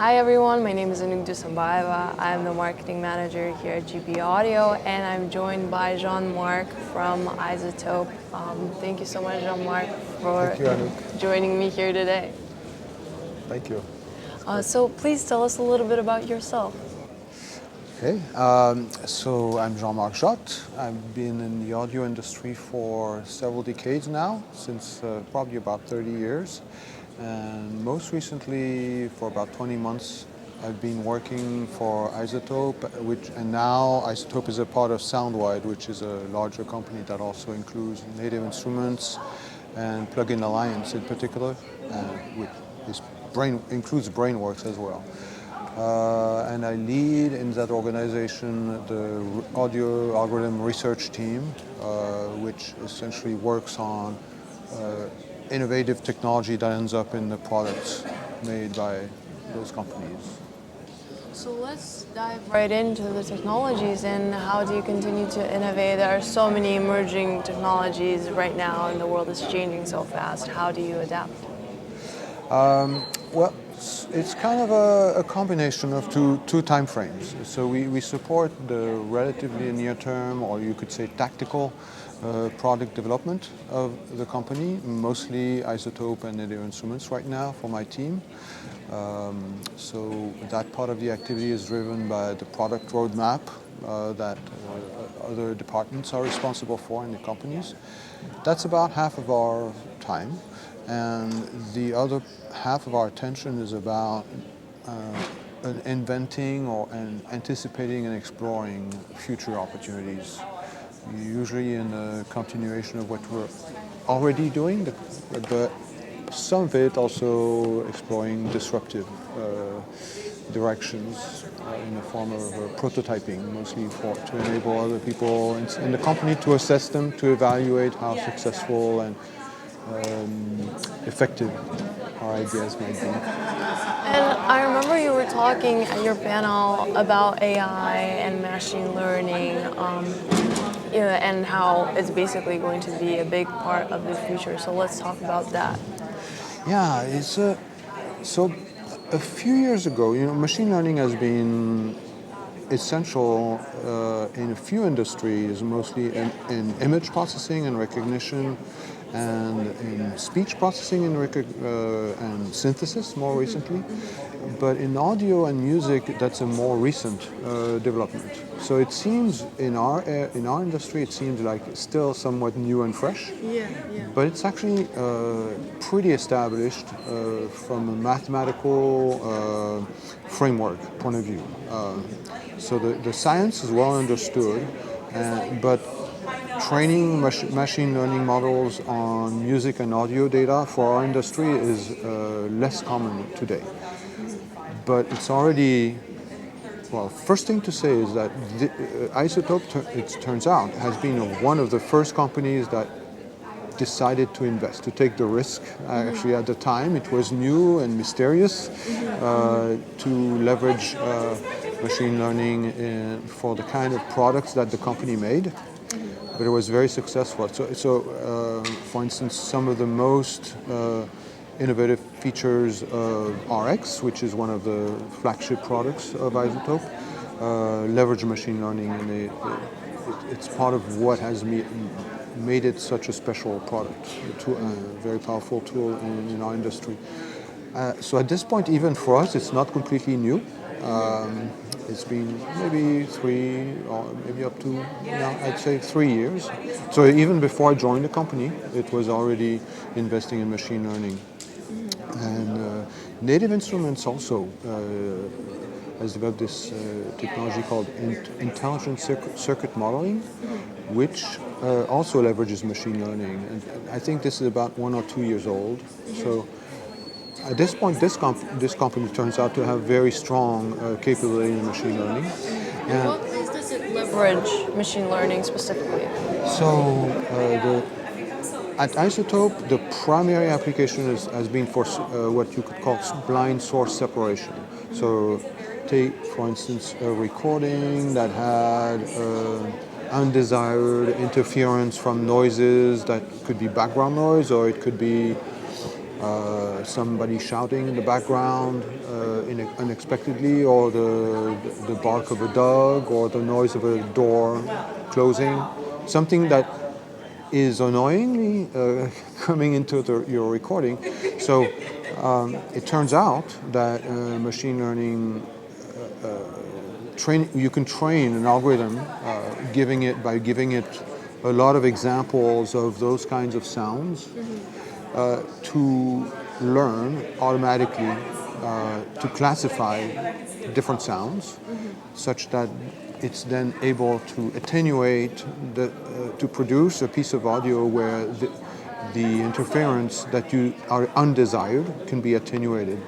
Hi everyone, my name is Anugdu Sambaeva. I'm the marketing manager here at GP Audio, and I'm joined by Jean-Marc from iZotope. Thank you so much, Jean-Marc, for Thank you, Anouk. joining me here today. Thank you. So please tell us a little bit about yourself. Okay, so I'm Jean-Marc Jot. I've been in the audio industry for several decades now, since probably about 30 years. And most recently, for about 20 months, I've been working for iZotope, and now iZotope is a part of Soundwide, which is a larger company that also includes Native Instruments and Plugin Alliance in particular, which includes Brainworks as well. And I lead in that organization the audio algorithm research team, which essentially works on innovative technology that ends up in the products made by those companies. So let's dive right into the technologies and how do you continue to innovate? There are so many emerging technologies right now and the world is changing so fast. How do you adapt? Well, it's kind of a combination of two time frames. So we support the relatively near term, or you could say tactical, product development of the company, mostly iZotope and Native Instruments right now for my team. So that part of the activity is driven by the product roadmap that other departments are responsible for in the companies. That's about half of our time. And the other half of our attention is about inventing and anticipating and exploring future opportunities, usually in a continuation of what we're already doing, but some of it also exploring disruptive directions in the form of prototyping, mostly to enable other people in the company to assess them, to evaluate how successful and effective our ideas might be. And I remember you were talking at your panel about AI and machine learning, and how it's basically going to be a big part of the future. So let's talk about that. Yeah, so a few years ago, machine learning has been essential in a few industries, mostly in image processing and recognition, and in speech processing and synthesis more recently. But in audio and music, that's a more recent development. So it seems in our industry, it seems like it's still somewhat new and fresh. Yeah. But it's actually pretty established from a mathematical framework point of view. So the science is well understood, but training machine learning models on music and audio data for our industry is less common today. But it's already, well, first thing to say is that iZotope, it turns out, has been one of the first companies that decided to invest, to take the risk. Actually, at the time, it was new and mysterious to leverage machine learning for the kind of products that the company made. But it was very successful. So for instance, some of the most innovative features of RX, which is one of the flagship products of iZotope, leverage machine learning, and it's part of what has made it such a special product, a very powerful tool in our industry. So at this point, even for us, it's not completely new. It's been maybe 3 or maybe up to now, I'd say 3 years. So even before I joined the company, it was already investing in machine learning. And Native Instruments also has developed this technology called intelligent circuit modeling, which also leverages machine learning. And I think this is about 1 or 2 years old. So at this point, this company turns out to have very strong capability in machine learning. And what ways does it leverage machine learning specifically? So at iZotope, the primary application has been for what you could call blind source separation. So take, for instance, a recording that had undesired interference from noises that could be background noise, or it could be somebody shouting in the background. unexpectedly, or the bark of a dog, or the noise of a door closing, something that is annoyingly coming into your recording. So it turns out that machine learning you can train an algorithm by giving it a lot of examples of those kinds of sounds to learn automatically to classify different sounds, such that it's then able to attenuate to produce a piece of audio where the interference that you are undesired can be attenuated,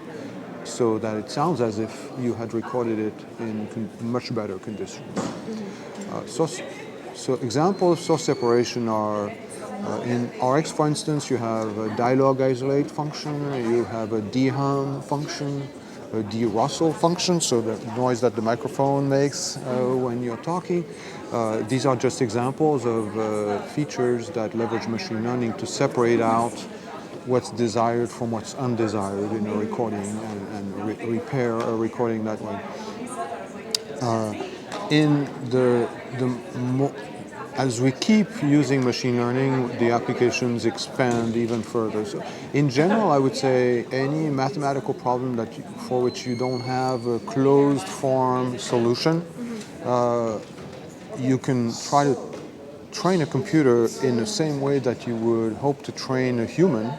so that it sounds as if you had recorded it in much better conditions. So examples of source separation are, in RX, for instance, you have a dialogue isolate function, you have a DHUM function, a de-rustle function, so the noise that the microphone makes when you're talking. These are just examples of features that leverage machine learning to separate out what's desired from what's undesired in a recording, and repair a recording that way. As we keep using machine learning, the applications expand even further. So in general, I would say any mathematical problem for which you don't have a closed form solution, you can try to train a computer in the same way that you would hope to train a human,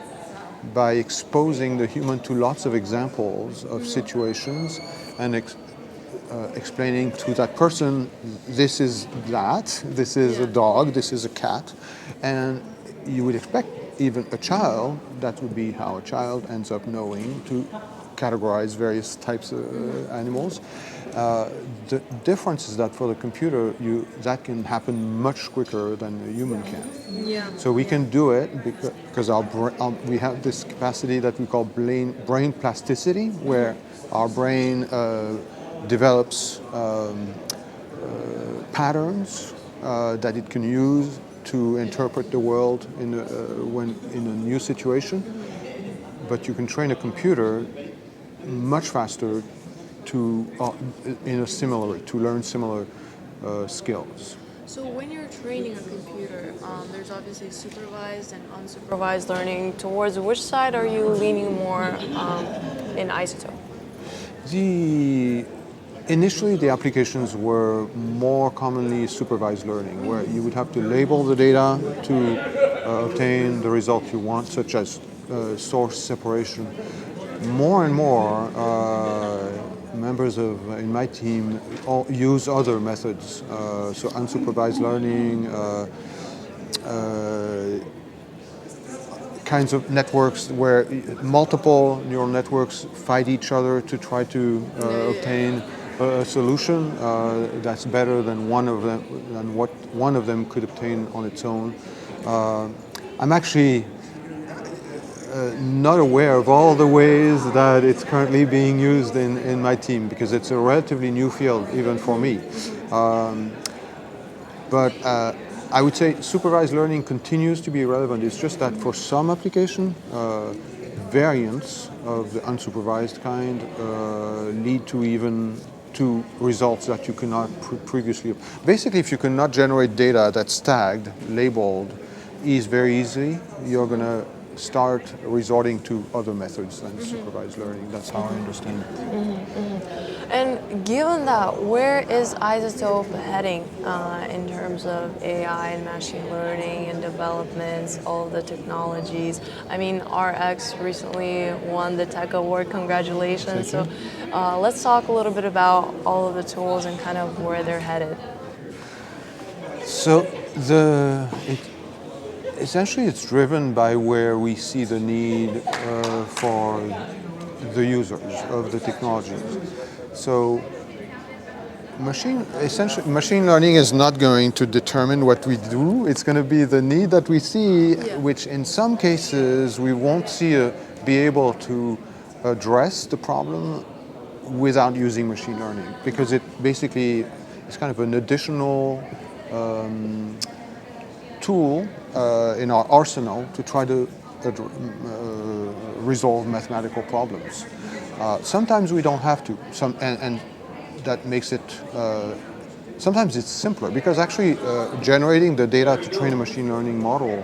by exposing the human to lots of examples of situations and explaining to that person, this is a dog, this is a cat. And you would expect even a child, that would be how a child ends up knowing to categorize various types of animals. The difference is that for the computer, that can happen much quicker than a human can. Yeah. So we can do it because we have this capacity that we call brain plasticity, where our brain develops patterns that it can use to interpret the world in a new situation. But you can train a computer much faster to learn similar skills. So when you're training a computer, there's obviously supervised and unsupervised learning. Towards which side are you leaning more in iZotope? Initially, the applications were more commonly supervised learning, where you would have to label the data to obtain the result you want, such as source separation. More and more members in my team use other methods, so unsupervised learning, kinds of networks where multiple neural networks fight each other to try to obtain a solution that's better than what one of them could obtain on its own. I'm actually not aware of all the ways that it's currently being used in my team, because it's a relatively new field even for me. But I would say supervised learning continues to be relevant. It's just that for some application, variants of the unsupervised kind lead to results that you cannot previously. Basically, if you cannot generate data that's tagged, labeled, very easily, you're going to start resorting to other methods than supervised learning. That's how I understand it. And given that, where is iZotope heading in terms of AI and machine learning and developments, all of the technologies? I mean, RX recently won the Tech Award. Congratulations. So let's talk a little bit about all of the tools and kind of where they're headed. So essentially, it's driven by where we see the need for the users of the technologies. So machine learning is not going to determine what we do. It's going to be the need that we see, which in some cases we won't be able to address the problem without using machine learning, because it basically is kind of an additional tool in our arsenal to try to resolve mathematical problems. Sometimes we don't have to, and that makes it, sometimes it's simpler because actually generating the data to train a machine learning model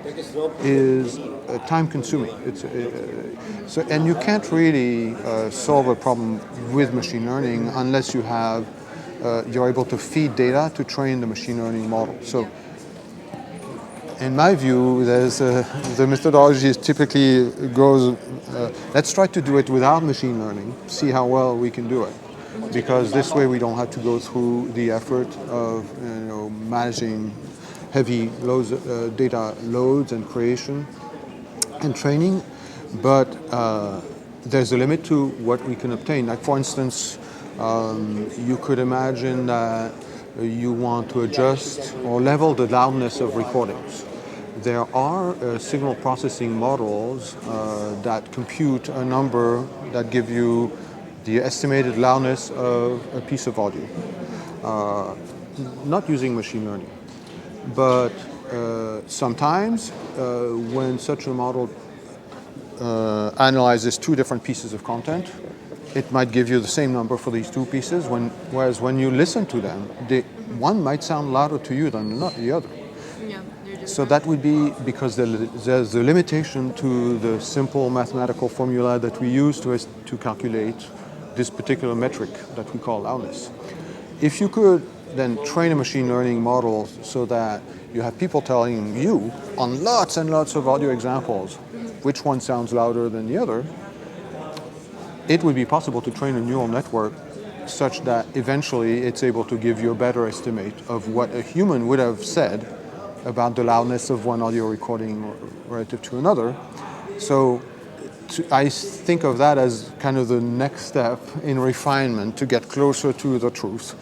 is time consuming. And you can't really solve a problem with machine learning unless you're able to feed data to train the machine learning model. So in my view, the methodology typically goes, let's try to do it without machine learning, see how well we can do it. Because this way we don't have to go through the effort of managing heavy loads, data loads and creation and training. But there's a limit to what we can obtain. Like for instance, you could imagine that you want to adjust or level the loudness of recordings. There are signal processing models that compute a number that give you the estimated loudness of a piece of audio, not using machine learning. But sometimes when such a model analyzes two different pieces of content, it might give you the same number for these two pieces, whereas when you listen to them, one might sound louder to you than the other. Yeah, so that would be because there's a limitation to the simple mathematical formula that we use to calculate this particular metric that we call loudness. If you could then train a machine learning model so that you have people telling you on lots and lots of audio examples which one sounds louder than the other, it would be possible to train a neural network such that eventually it's able to give you a better estimate of what a human would have said about the loudness of one audio recording relative to another. So I think of that as kind of the next step in refinement to get closer to the truth.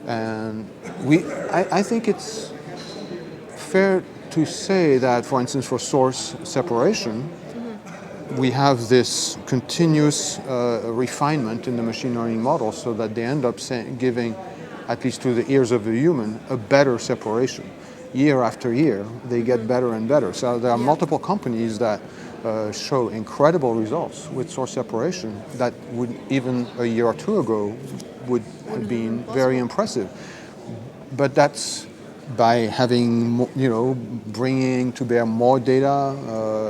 And I think it's fair to say that, for instance, for source separation, we have this continuous refinement in the machine learning model so that they end up giving, at least to the ears of the human, a better separation. Year after year, they get better and better. So there are multiple companies that show incredible results with source separation that would, even a year or two ago, would have been very impressive. But that's by having, bringing to bear more data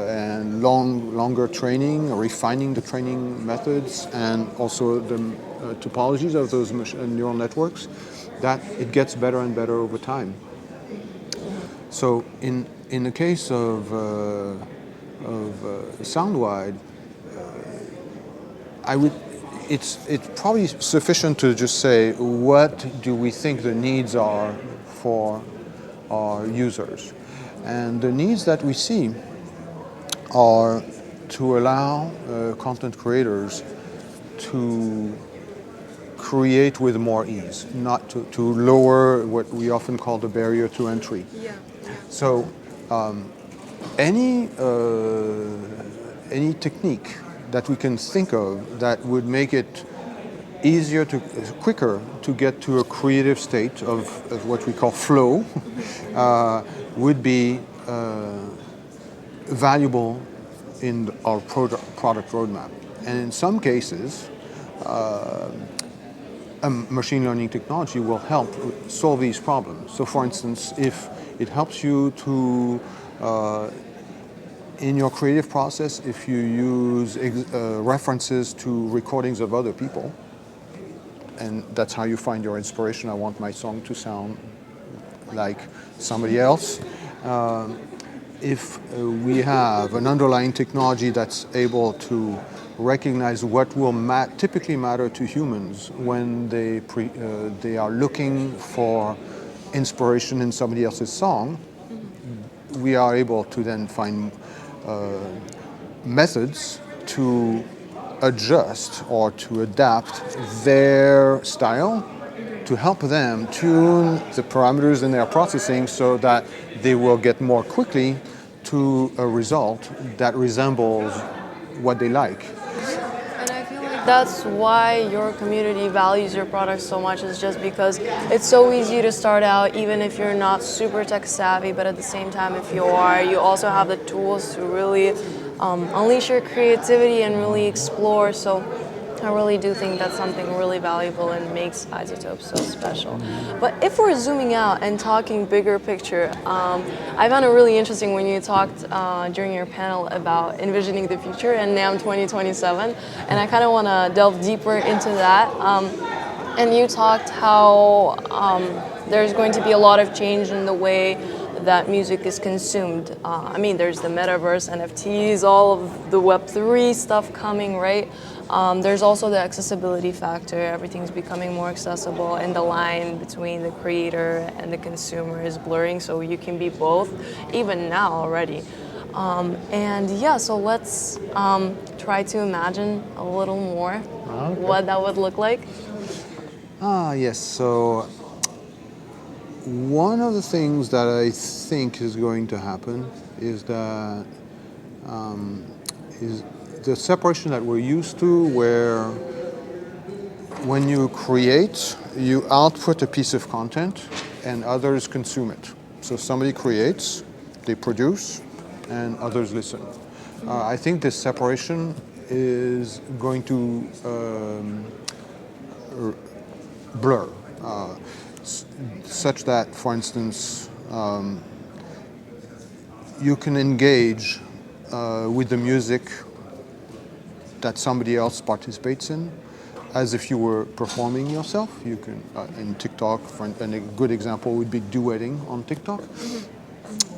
and longer training, refining the training methods, and also the topologies of those neural networks, that it gets better and better over time. So in the case of SoundWide, it's probably sufficient to just say, what do we think the needs are for our users? And the needs that we see are to allow content creators to create with more ease, not to lower what we often call the barrier to entry. Yeah. So any technique that we can think of that would make it quicker to get to a creative state of what we call flow would be valuable in our product roadmap. And in some cases, machine learning technology will help solve these problems. So for instance, if it helps you to, in your creative process, if you use references to recordings of other people, and that's how you find your inspiration, I want my song to sound like somebody else. If we have an underlying technology that's able to recognize what will typically matter to humans when they are looking for inspiration in somebody else's song, we are able to then find methods to adjust or to adapt their style to help them tune the parameters in their processing so that they will get more quickly to a result that resembles what they like. And I feel like that's why your community values your product so much, is just because it's so easy to start out, even if you're not super tech savvy, but at the same time, if you are, you also have the tools to really unleash your creativity and really explore. So I really do think that's something really valuable and makes iZotope so special. But if we're zooming out and talking bigger picture, I found it really interesting when you talked during your panel about envisioning the future and NAMM 2027, and I kind of want to delve deeper into that. And you talked how there's going to be a lot of change in the way that music is consumed. I mean, there's the metaverse, NFTs, all of the Web3 stuff coming, right? There's also the accessibility factor. Everything's becoming more accessible, and the line between the creator and the consumer is blurring, so you can be both, even now already. And yeah, so let's try to imagine a little more what that would look like. Yes, so one of the things that I think is going to happen is that is the separation that we're used to, where when you create, you output a piece of content and others consume it. So somebody creates, they produce, and others listen. I think this separation is going to blur, such that, for instance, you can engage with the music that somebody else participates in, as if you were performing yourself. You can, in TikTok, and a good example would be duetting on TikTok.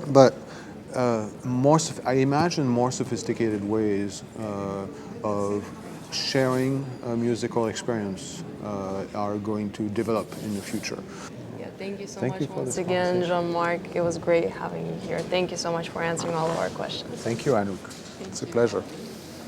But I imagine more sophisticated ways of sharing a musical experience are going to develop in the future. Yeah, thank you so Thank much you for once this again, Jean-Marc. It was great having you here. Thank you so much for answering all of our questions. Thank you, Anouk. It's a pleasure.